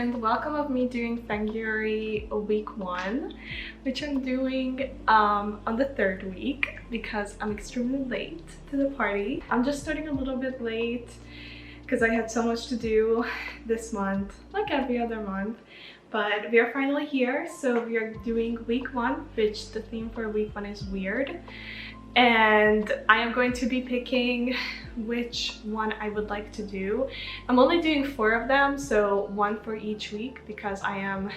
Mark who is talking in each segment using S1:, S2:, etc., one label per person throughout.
S1: and welcome of me doing funguary week 1, which I'm doing on the 3rd week because I'm extremely late to the party. I'm just starting a little bit late because I had so much to do this month, like every other month. But we are finally here, so we are doing week 1, which the theme for week 1 is weird. And I am going to be picking which one I would like to do. I'm only doing 4 of them, so 1 for each week because I am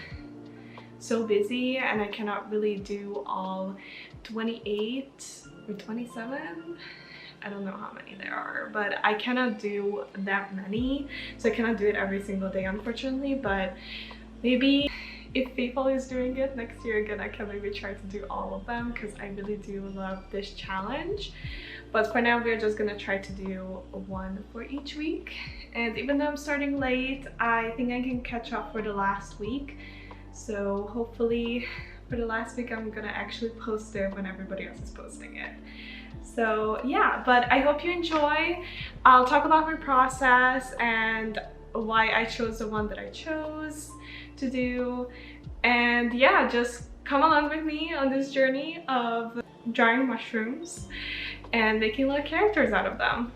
S1: so busy and I cannot really do all 28 or 27. I don't know how many there are, but I cannot do that many, so I cannot do it every single day, unfortunately. But maybe if people is doing it next year again, I can maybe try to do all of them because I really do love this challenge. But for now, we're just gonna try to do 1 for each week. And even though I'm starting late, I think I can catch up for the last week. So hopefully for the last week, I'm gonna actually post it when everybody else is posting it. So yeah, but I hope you enjoy. I'll talk about my process and why I chose the one that I chose to do. And yeah, just come along with me on this journey of drawing mushrooms and making little characters out of them.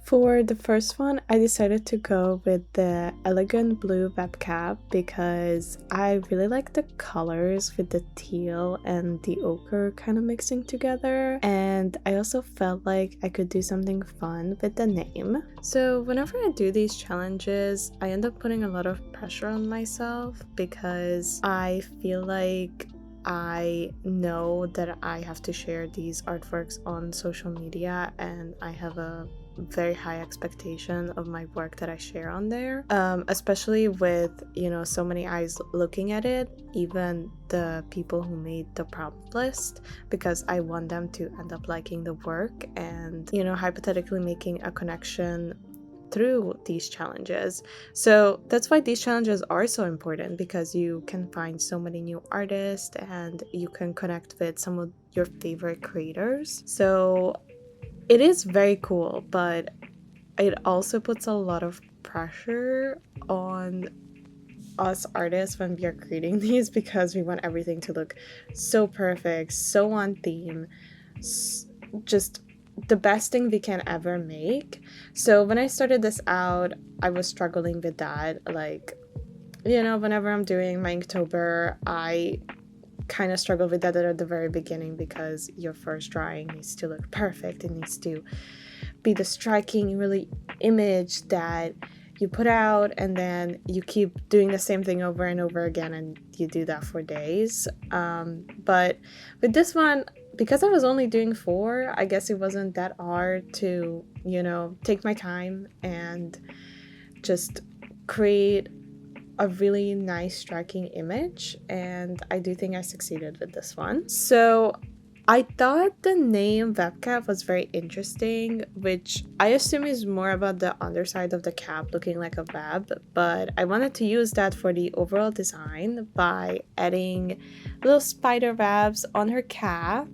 S2: For the first one, I decided to go with the elegant blue web cap because I really like the colors with the teal and the ochre kind of mixing together, and I also felt like I could do something fun with the name. So whenever I do these challenges, I end up putting a lot of pressure on myself because I feel like I know that I have to share these artworks on social media, and I have a very high expectation of my work that I share on there, especially with, you know, so many eyes looking at it, even the people who made the prompt list, because I want them to end up liking the work and, you know, hypothetically making a connection through these challenges. So that's why these challenges are so important, because you can find so many new artists and you can connect with some of your favorite creators. So it is very cool, but it also puts a lot of pressure on us artists when we are creating these, because we want everything to look so perfect, so on theme, just the best thing we can ever make. So when I started this out, I was struggling with that. Like, you know, whenever I'm doing my Inktober, I kind of struggle with that at the very beginning, because your first drawing needs to look perfect. It needs to be the striking really image that you put out, and then you keep doing the same thing over and over again, and you do that for days. But with this one, because I was only doing 4, I guess it wasn't that hard to, you know, take my time and just create a really nice striking image, and I do think I succeeded with this one. So I thought the name webcap was very interesting, which I assume is more about the underside of the cap looking like a web, but I wanted to use that for the overall design by adding little spider webs on her cap.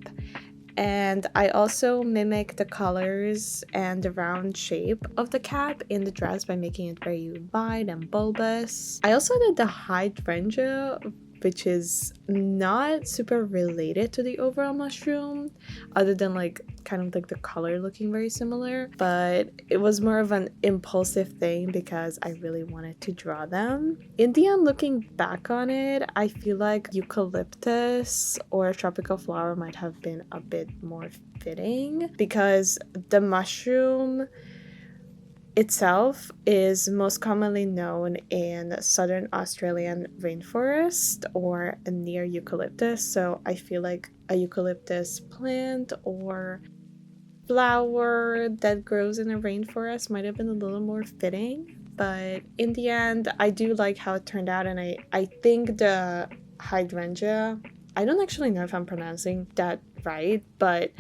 S2: And I also mimic the colors and the round shape of the cap in the dress by making it very wide and bulbous. I also did the hydrangea, which is not super related to the overall mushroom, other than like kind of like the color looking very similar, but it was more of an impulsive thing because I really wanted to draw them. In the end, looking back on it, I feel like eucalyptus or a tropical flower might have been a bit more fitting, because the mushroom itself is most commonly known in southern Australian rainforest or near eucalyptus, so I feel like a eucalyptus plant or flower that grows in a rainforest might have been a little more fitting. But in the end, I do like how it turned out, and I think the hydrangea, I don't actually know if I'm pronouncing that right, but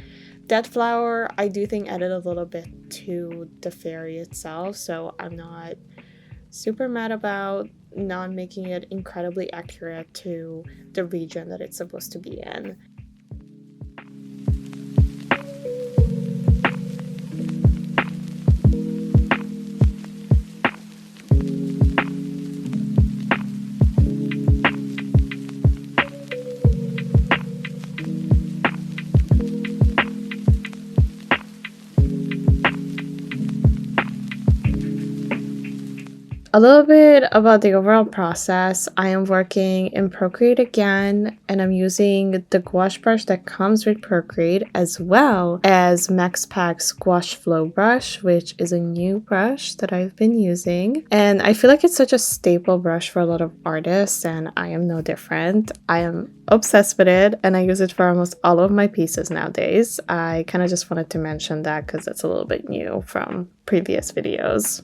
S2: that flower I do think added a little bit to the fairy itself, so I'm not super mad about not making it incredibly accurate to the region that it's supposed to be in. A little bit about the overall process. I am working in Procreate again, and I'm using the gouache brush that comes with Procreate, as well as Max Pack's Gouache Flow brush, which is a new brush that I've been using. And I feel like it's such a staple brush for a lot of artists, and I am no different. I am obsessed with it, and I use it for almost all of my pieces nowadays. I kind of just wanted to mention that because it's a little bit new from previous videos.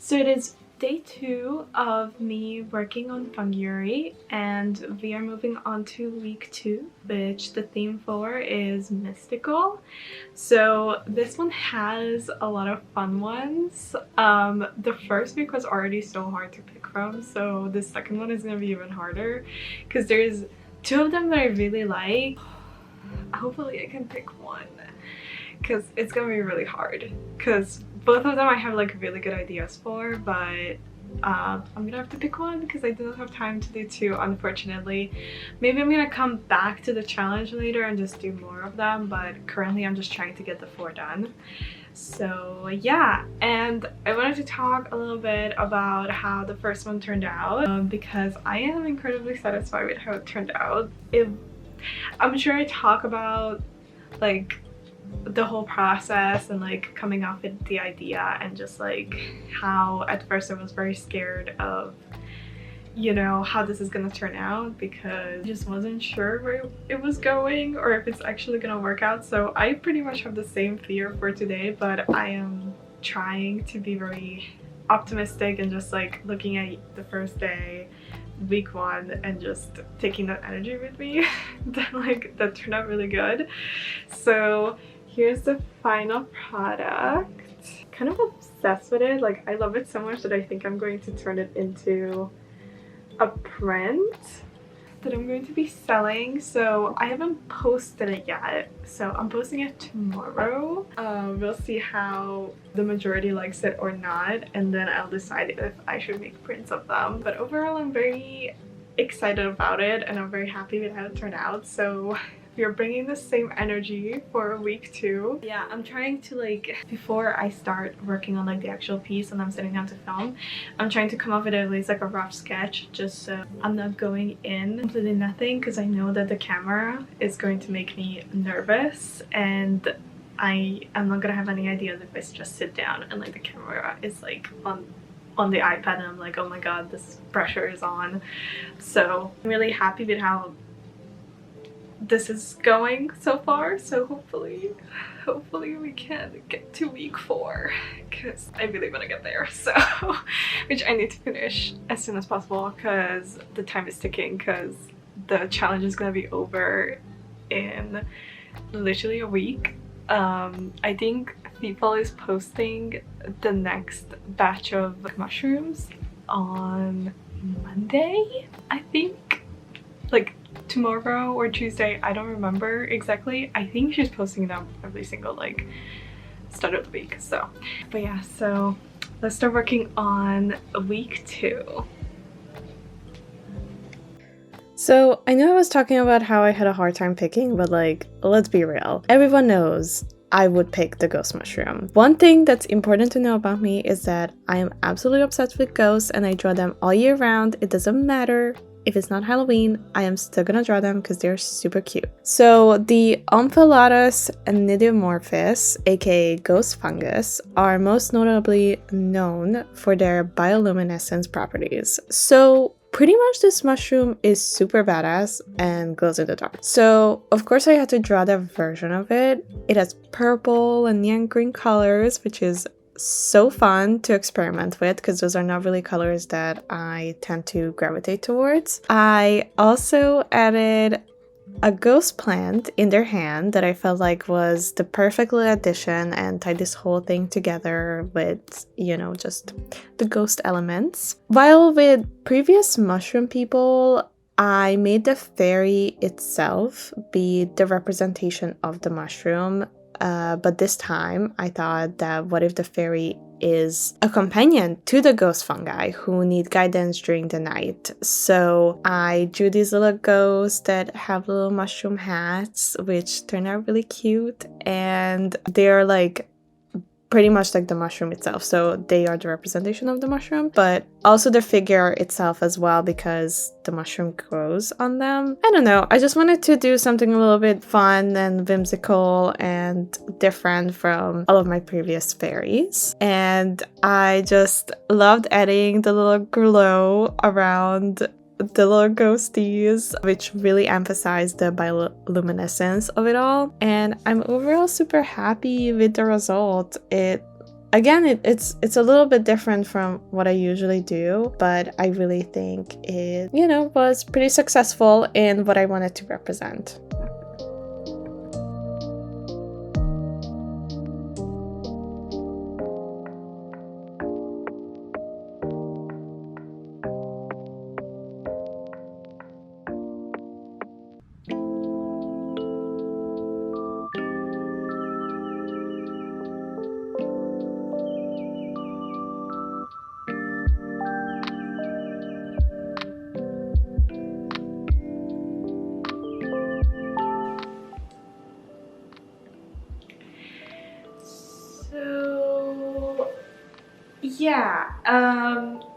S1: So it is day 2 of me working on funguary, and we are moving on to week 2, which the theme for is mystical. So this one has a lot of fun ones. The first week was already so hard to pick from, so the second one is going to be even harder because there's 2 of them that I really like. Hopefully I can pick one because it's gonna be really hard because both of them I have like really good ideas for, but I'm gonna have to pick one because I do not have time to do 2, unfortunately. Maybe I'm gonna come back to the challenge later and just do more of them, but currently I'm just trying to get the 4 done. So yeah, and I wanted to talk a little bit about how the first one turned out because I am incredibly satisfied with how it turned out. I'm sure I talk about like the whole process and like coming up with the idea and just like how at first I was very scared of, you know, how this is gonna turn out because I just wasn't sure where it was going or if it's actually gonna work out. So I pretty much have the same fear for today, but I am trying to be very optimistic and just like looking at the first day, week 1, and just taking that energy with me. that turned out really good. So here's the final product. Kind of obsessed with it. Like I love it so much that I think I'm going to turn it into a print that I'm going to be selling. So I haven't posted it yet, so I'm posting it tomorrow. We'll see how the majority likes it or not, and then I'll decide if I should make prints of them. But overall I'm very excited about it and I'm very happy with how it turned out. So we're bringing the same energy for week 2. Yeah, I'm trying to like, before I start working on like the actual piece and I'm sitting down to film, I'm trying to come up with at least like a rough sketch just so I'm not going in completely nothing, because I know that the camera is going to make me nervous and I am not gonna have any ideas if I just sit down and like the camera is like on the iPad and I'm like, oh my god, this pressure is on. So I'm really happy with how this is going so far, so hopefully we can get to week 4 because I really want to get there. So which I need to finish as soon as possible because the time is ticking, because the challenge is gonna be over in literally a week. I think people is posting the next batch of mushrooms on Monday, I think, like tomorrow or Tuesday, I don't remember exactly. I think she's posting them every single like start of the week. So but yeah, so let's start working on week 2.
S2: So I know I was talking about how I had a hard time picking, but like, let's be real. Everyone knows I would pick the ghost mushroom. One thing that's important to know about me is that I am absolutely obsessed with ghosts and I draw them all year round. It doesn't matter if it's not Halloween, I am still gonna draw them because they're super cute. So the Omphalotus nidimorphus, aka ghost fungus, are most notably known for their bioluminescence properties. So pretty much this mushroom is super badass and glows in the dark. So of course I had to draw that version of it. It has purple and neon green colors, which is so fun to experiment with because those are not really colors that I tend to gravitate towards. I also added a ghost plant in their hand that I felt like was the perfect little addition and tied this whole thing together with, you know, just the ghost elements. While with previous mushroom people, I made the fairy itself be the representation of the mushroom, but this time I thought that what if the fairy is a companion to the ghost fungi who need guidance during the night. So I drew these little ghosts that have little mushroom hats, which turned out really cute, and they're like pretty much like the mushroom itself, so they are the representation of the mushroom, but also the figure itself as well because the mushroom grows on them. I don't know, I just wanted to do something a little bit fun and whimsical and different from all of my previous fairies, and I just loved adding the little glow around the little ghosties, which really emphasized the bioluminescence of it all, and I'm overall super happy with the result. It's a little bit different from what I usually do, but I really think it, was pretty successful in what I wanted to represent.
S1: Yeah,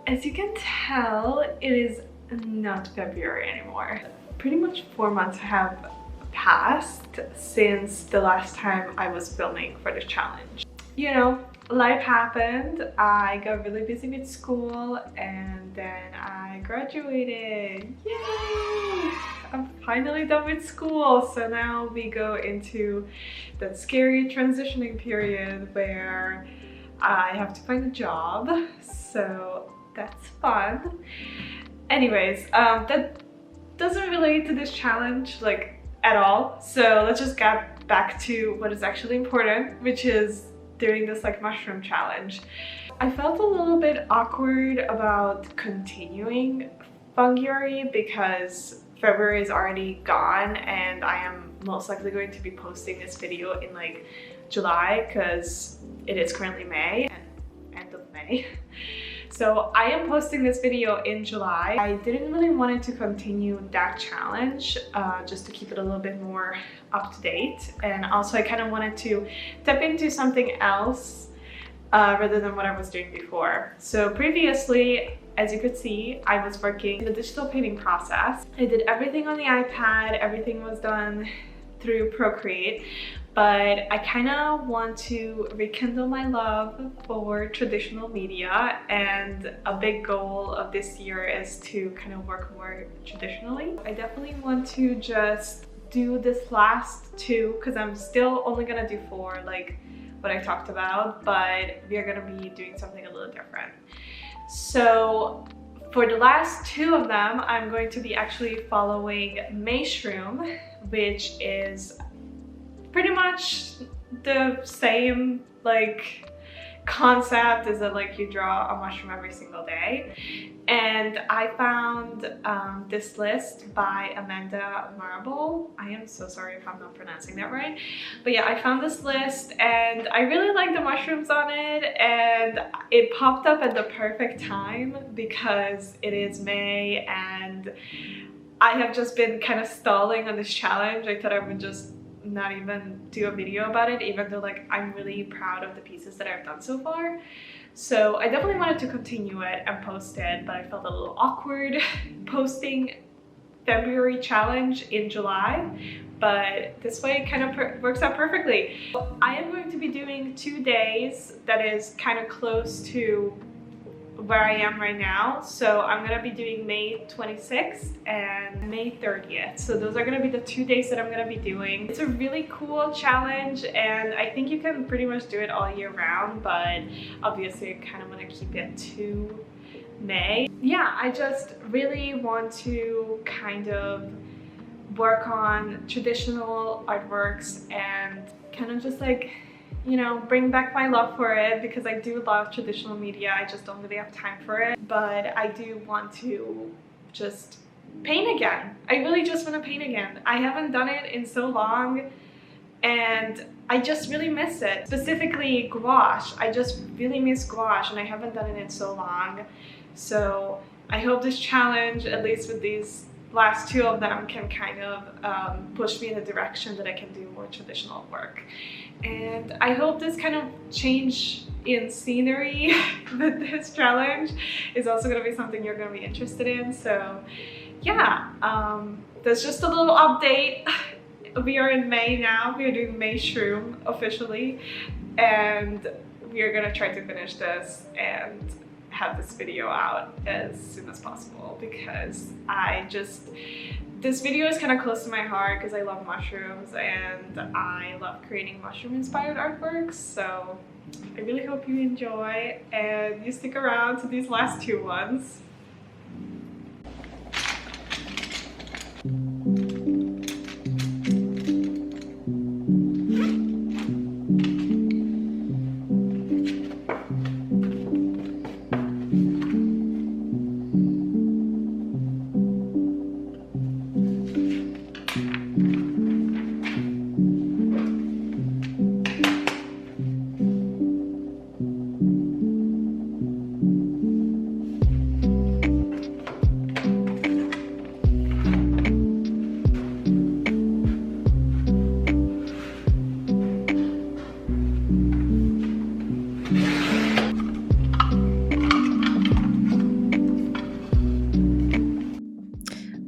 S1: as you can tell, it is not February anymore. Pretty much 4 months have passed since the last time I was filming for the challenge. Life happened. I got really busy with school and then I graduated. Yay! I'm finally done with school. So now we go into that scary transitioning period where I have to find a job, so that's fun. Anyways, that doesn't relate to this challenge like at all. So let's just get back to what is actually important, which is doing this like mushroom challenge. I felt a little bit awkward about continuing funguary because February is already gone and I am most likely going to be posting this video in like July because it is currently May and end of May. So I am posting this video in July. I didn't really want to continue that challenge just to keep it a little bit more up to date, and also I kind of wanted to step into something else rather than what I was doing before. So previously, as you could see, I was working in the digital painting process. I did everything on the iPad, everything was done through Procreate, but I kind of want to rekindle my love for traditional media, and a big goal of this year is to kind of work more traditionally. I definitely want to just do this last 2 because I'm still only gonna do 4 like what I talked about, but we are gonna be doing something a little different. So for the last 2 of them, I'm going to be actually following mayshroom, which is pretty much the same like concept as that like you draw a mushroom every single day. And I found this list by Amanda Marble. I am so sorry if I'm not pronouncing that right, but yeah, I found this list and I really like the mushrooms on it, and it popped up at the perfect time because it is May and I have just been kind of stalling on this challenge. I thought I would just not even do a video about it, even though like I'm really proud of the pieces that I've done so far. So I definitely wanted to continue it and post it, but I felt a little awkward posting February challenge in July, but this way it kind of works out perfectly. I am going to be doing 2 days that is kind of close to where I am right now. So I'm gonna be doing May 26th and May 30th. So those are gonna be the 2 days that I'm gonna be doing. It's a really cool challenge and I think you can pretty much do it all year round, but obviously I kind of want to keep it to May. Yeah, I just really want to kind of work on traditional artworks and kind of just like, you know, bring back my love for it, because I do love traditional media. I just don't really have time for it, but I do want to just paint again. I really just want to paint again. I haven't done it in so long and I just really miss it. Specifically gouache. I just really miss gouache and I haven't done it in so long. So I hope this challenge, at least with these last two of them, can kind of push me in the direction that I can do more traditional work. And I hope this kind of change in scenery with this challenge is also going to be something you're going to be interested in. So yeah, there's just a little update. We are in May now. We are doing mayshroom officially, and we are gonna try to finish this and have this video out as soon as possible, because this video is kind of close to my heart because I love mushrooms and I love creating mushroom inspired artworks. So I really hope you enjoy and you stick around to these last two ones.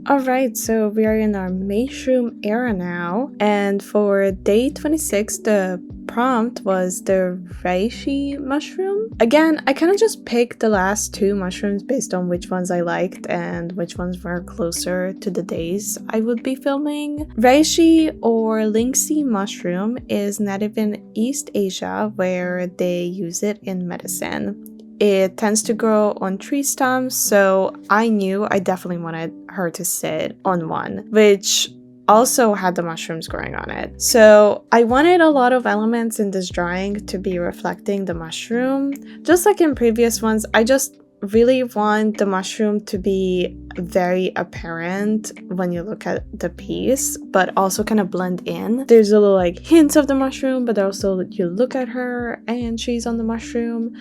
S2: Alright, so we are in our mayshroom era now, and for day 26, the prompt was the reishi mushroom. Again, I kind of just picked the last two mushrooms based on which ones I liked and which ones were closer to the days I would be filming. Reishi or lingxi mushroom is native in East Asia, where they use it in medicine. It tends to grow on tree stumps, so I knew I definitely wanted her to sit on one, which also had the mushrooms growing on it. So I wanted a lot of elements in this drawing to be reflecting the mushroom. Just like in previous ones, I just really want the mushroom to be very apparent when you look at the piece, but also kind of blend in. There's a little like hints of the mushroom, but also you look at her and she's on the mushroom,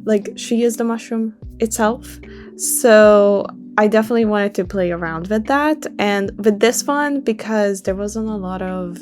S2: like she is the mushroom itself. So I definitely wanted to play around with that. And with this one, because there wasn't a lot of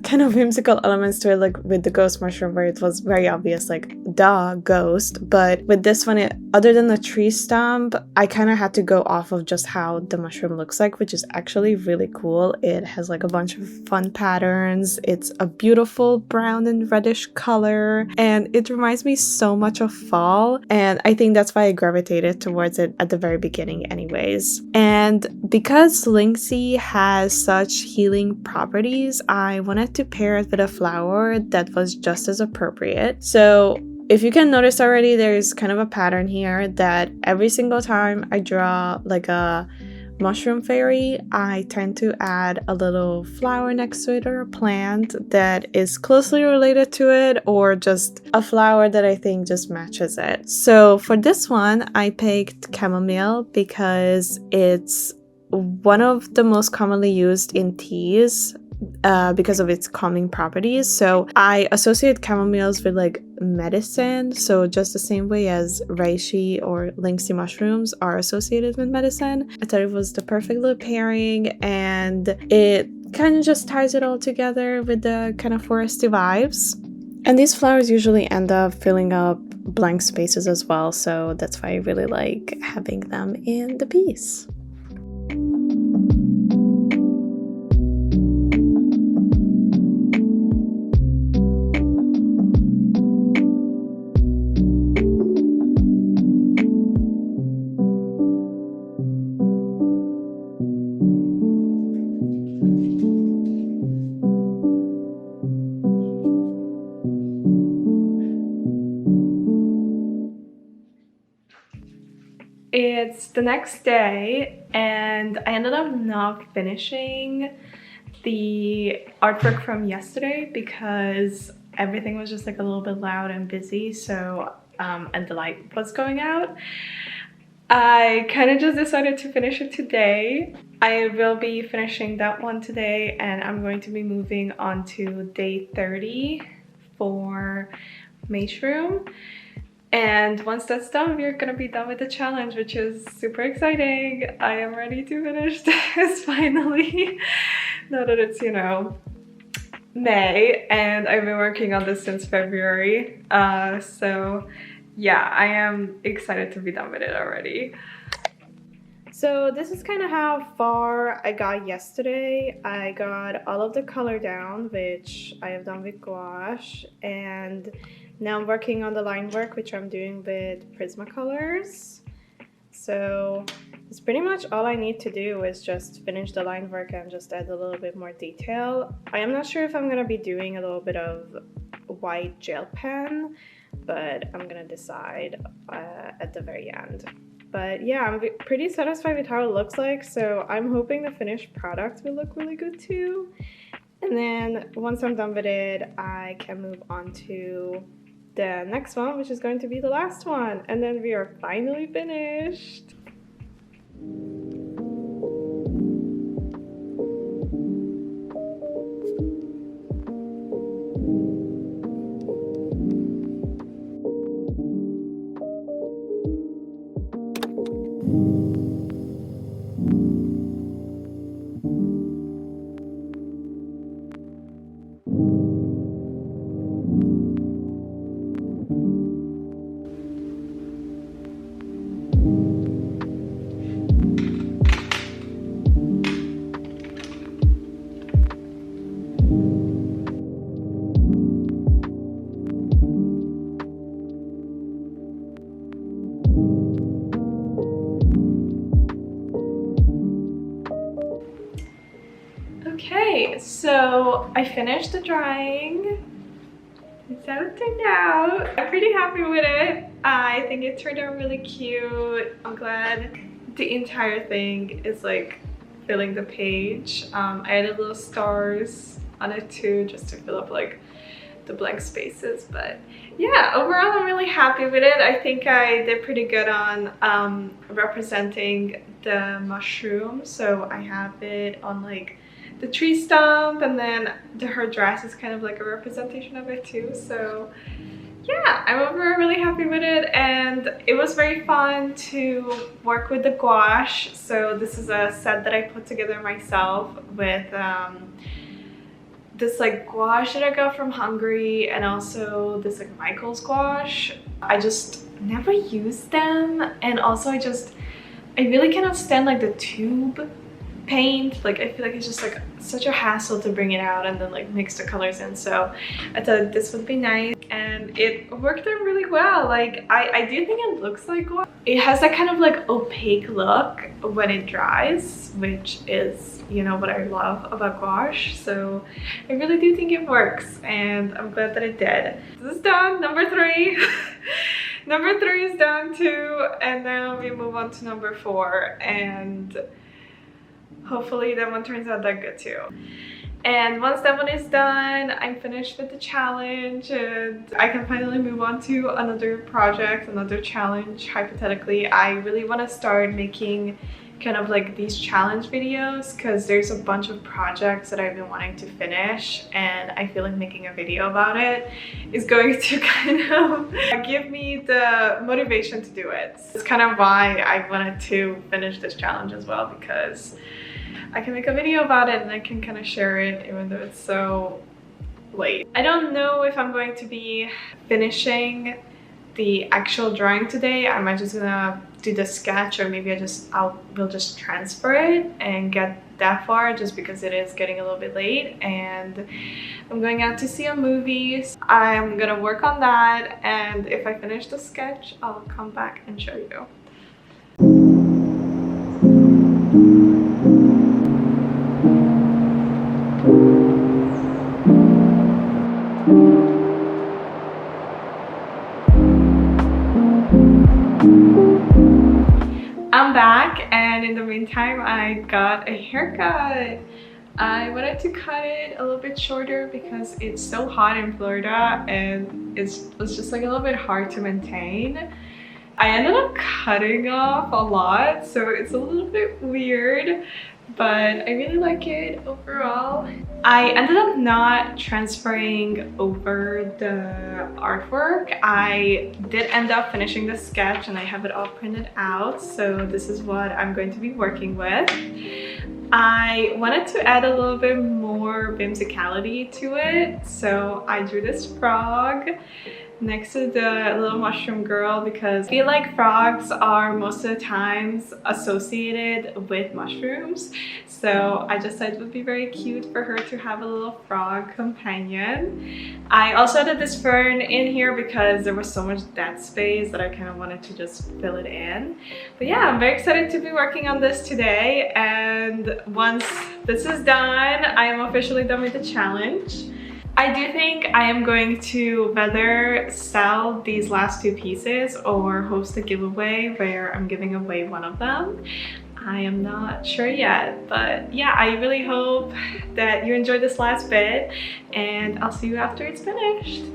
S2: kind of whimsical elements to it, like with the ghost mushroom where it was very obvious, like duh, ghost. But with this one, other than the tree stump, I kind of had to go off of just how the mushroom looks like, which is actually really cool. It has like a bunch of fun patterns. It's a beautiful brown and reddish color, and it reminds me so much of fall. And I think that's why I gravitated towards it at the very beginning anyways. And because lingxi has such healing properties, I wanted to pair it with a flower that was just as appropriate. So if you can notice already, there's kind of a pattern here that every single time I draw like a mushroom fairy, I tend to add a little flower next to it or a plant that is closely related to it, or just a flower that I think just matches it. So for this one, I picked chamomile because it's one of the most commonly used in teas because of its calming properties. So I associate chamomiles with like medicine, so just the same way as reishi or lingxi mushrooms are associated with medicine. I thought it was the perfect little pairing, and it kind of just ties it all together with the kind of foresty vibes. And these flowers usually end up filling up blank spaces as well, so that's why I really like having them in the piece.
S1: It's the next day and I ended up not finishing the artwork from yesterday because everything was just like a little bit loud and busy, so and the light was going out. I kind of just decided to finish it today. I will be finishing that one today, and I'm going to be moving on to day 30 for mayshroom. And once that's done, we're gonna be done with the challenge, which is super exciting. I am ready to finish this finally. Now that it's, you know, May, and I've been working on this since February. So yeah, I am excited to be done with it already. So this is kind of how far I got yesterday. I got all of the color down, which I have done with gouache, and now I'm working on the line work, which I'm doing with Prismacolors. So it's pretty much all I need to do is just finish the line work and just add a little bit more detail. I am not sure if I'm gonna be doing a little bit of white gel pen, but I'm gonna decide at the very end. But yeah, I'm pretty satisfied with how it looks like, so I'm hoping the finished product will look really good too. And then once I'm done with it, I can move on to the next one, which is going to be the last one. And then we are finally finished. Okay, so I finished the drying. That's how it turned out. I'm pretty happy with it. I think it turned out really cute. I'm glad the entire thing is like filling the page. I added little stars on it too, just to fill up like the blank spaces. But yeah, overall I'm really happy with it. I think I did pretty good on representing the mushroom. So I have it on like the tree stump, and then her dress is kind of like a representation of it too. So yeah, I'm overall really happy with it, and it was very fun to work with the gouache. So this is a set that I put together myself with this like gouache that I got from Hungary, and also this like Michael's gouache. I just never used them, and also I really cannot stand like the tube paint. Like I feel like it's just like such a hassle to bring it out and then like mix the colors in. So I thought this would be nice, and it worked out really well. Like I do think it looks like gouache. It has that kind of like opaque look when it dries, which is, you know, what I love about gouache. So I really do think it works, and I'm glad that it did. This is done, number 3. Number 3 is done too, and now we move on to number 4, and hopefully that one turns out that good too. And once that one is done, I'm finished with the challenge, and I can finally move on to another project, another challenge. Hypothetically, I really want to start making kind of like these challenge videos, because there's a bunch of projects that I've been wanting to finish, and I feel like making a video about it is going to kind of give me the motivation to do it. It's kind of why I wanted to finish this challenge as well, because I can make a video about it and I can kind of share it even though it's so late. I don't know if I'm going to be finishing the actual drawing today. I might just gonna do the sketch, or maybe we'll just transfer it and get that far, just because it is getting a little bit late and I'm going out to see a movie. I'm gonna work on that, and if I finish the sketch, I'll come back and show you. I'm back, and in the meantime I got a haircut. I wanted to cut it a little bit shorter because it's so hot in Florida and it was just like a little bit hard to maintain. I ended up cutting off a lot, so it's a little bit weird, but I really like it overall. I ended up not transferring over the artwork. I did end up finishing the sketch and I have it all printed out, so this is what I'm going to be working with. I wanted to add a little bit more whimsicality to it, so I drew this frog next to the little mushroom girl because I feel like frogs are most of the times associated with mushrooms, so I just thought it would be very cute for her to have a little frog companion. I also added this fern in here because there was so much dead space that I kind of wanted to just fill it in. But yeah, I'm very excited to be working on this today, and once this is done, I am officially done with the challenge. I do think I am going to whether sell these last two pieces or host a giveaway where I'm giving away one of them. I am not sure yet, but yeah, I really hope that you enjoyed this last bit, and I'll see you after it's finished.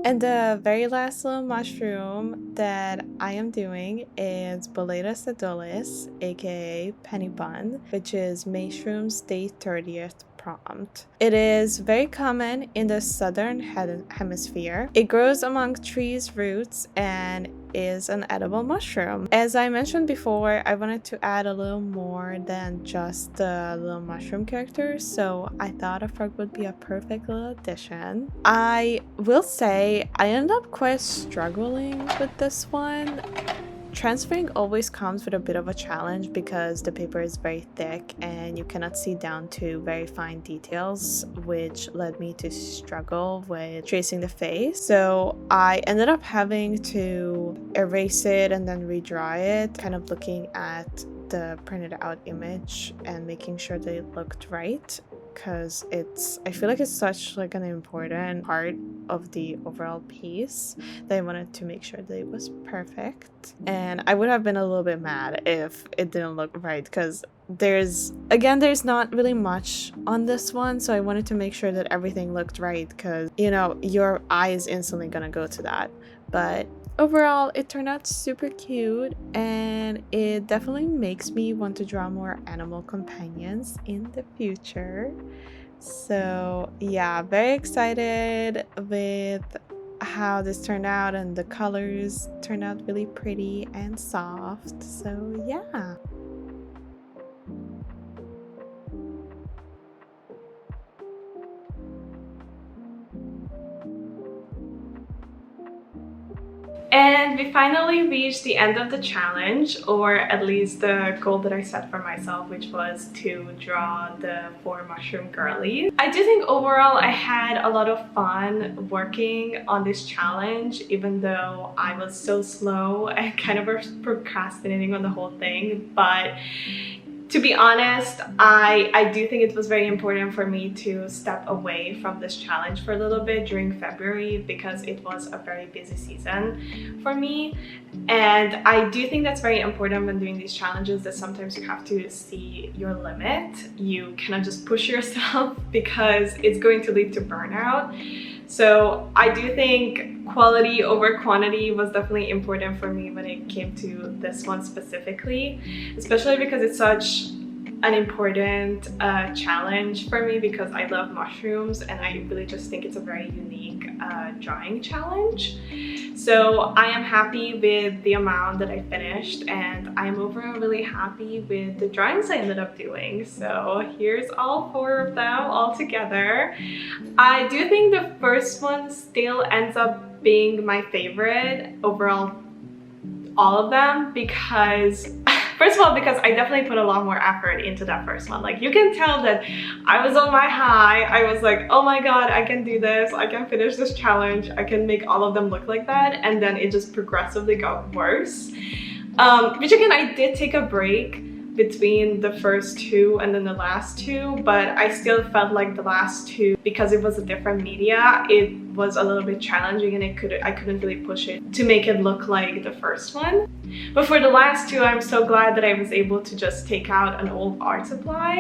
S2: And the very last little mushroom that I am doing is Boletus sedulis, aka penny bun, which is Mayshroom's Day 30th prompt. It is very common in the southern hemisphere. It grows among trees' roots and is an edible mushroom. As I mentioned before, I wanted to add a little more than just the little mushroom characters, so I thought a frog would be a perfect little addition. I will say I ended up quite struggling with this one. Transferring always comes with a bit of a challenge because the paper is very thick and you cannot see down to very fine details, which led me to struggle with tracing the face. So I ended up having to erase it and then redraw it, kind of looking at the printed out image and making sure that it looked right, because I feel like it's such like an important part of the overall piece that I wanted to make sure that it was perfect. And I would have been a little bit mad if it didn't look right, because there's not really much on this one, so I wanted to make sure that everything looked right, because you know your eye is instantly gonna go to that. But overall, it turned out super cute, and it definitely makes me want to draw more animal companions in the future. So yeah, very excited with how this turned out, and the colors turned out really pretty and soft. So yeah.
S1: And we finally reached the end of the challenge, or at least the goal that I set for myself, which was to draw the 4 mushroom girlies. I do think overall I had a lot of fun working on this challenge, even though I was so slow and kind of procrastinating on the whole thing. But to be honest, I do think it was very important for me to step away from this challenge for a little bit during February, because it was a very busy season for me. And I do think that's very important when doing these challenges, that sometimes you have to see your limit. You cannot just push yourself because it's going to lead to burnout. So I do think quality over quantity was definitely important for me when it came to this one specifically, especially because it's such an important challenge for me, because I love mushrooms and I really just think it's a very unique drawing challenge. So I am happy with the amount that I finished, and I'm overall really happy with the drawings I ended up doing. So here's all 4 of them all together. I do think the first one still ends up being my favorite overall, all of them, because first of all, because I definitely put a lot more effort into that first one. Like, you can tell that I was on my high. I was like, oh my god, I can do this. I can finish this challenge. I can make all of them look like that. And then it just progressively got worse. Which again, I did take a break between the first two and then the last two, but I still felt like the last two, because it was a different media, it was a little bit challenging and I couldn't really push it to make it look like the first one. But for the last two, I'm so glad that I was able to just take out an old art supply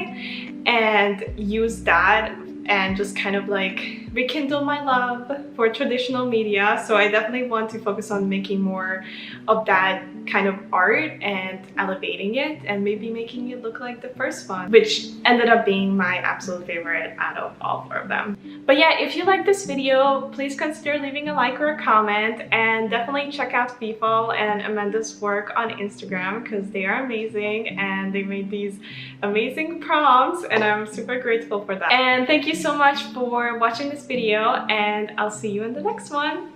S1: and use that and just kind of like rekindle my love for traditional media. So I definitely want to focus on making more of that kind of art and elevating it and maybe making it look like the first one, which ended up being my absolute favorite out of all four of them. But yeah, if you like this video, please consider leaving a like or a comment, and definitely check out Fifal and Amanda's work on Instagram because they are amazing and they made these amazing prompts and I'm super grateful for that. And thank you so much for watching this video, and I'll see you in the next one.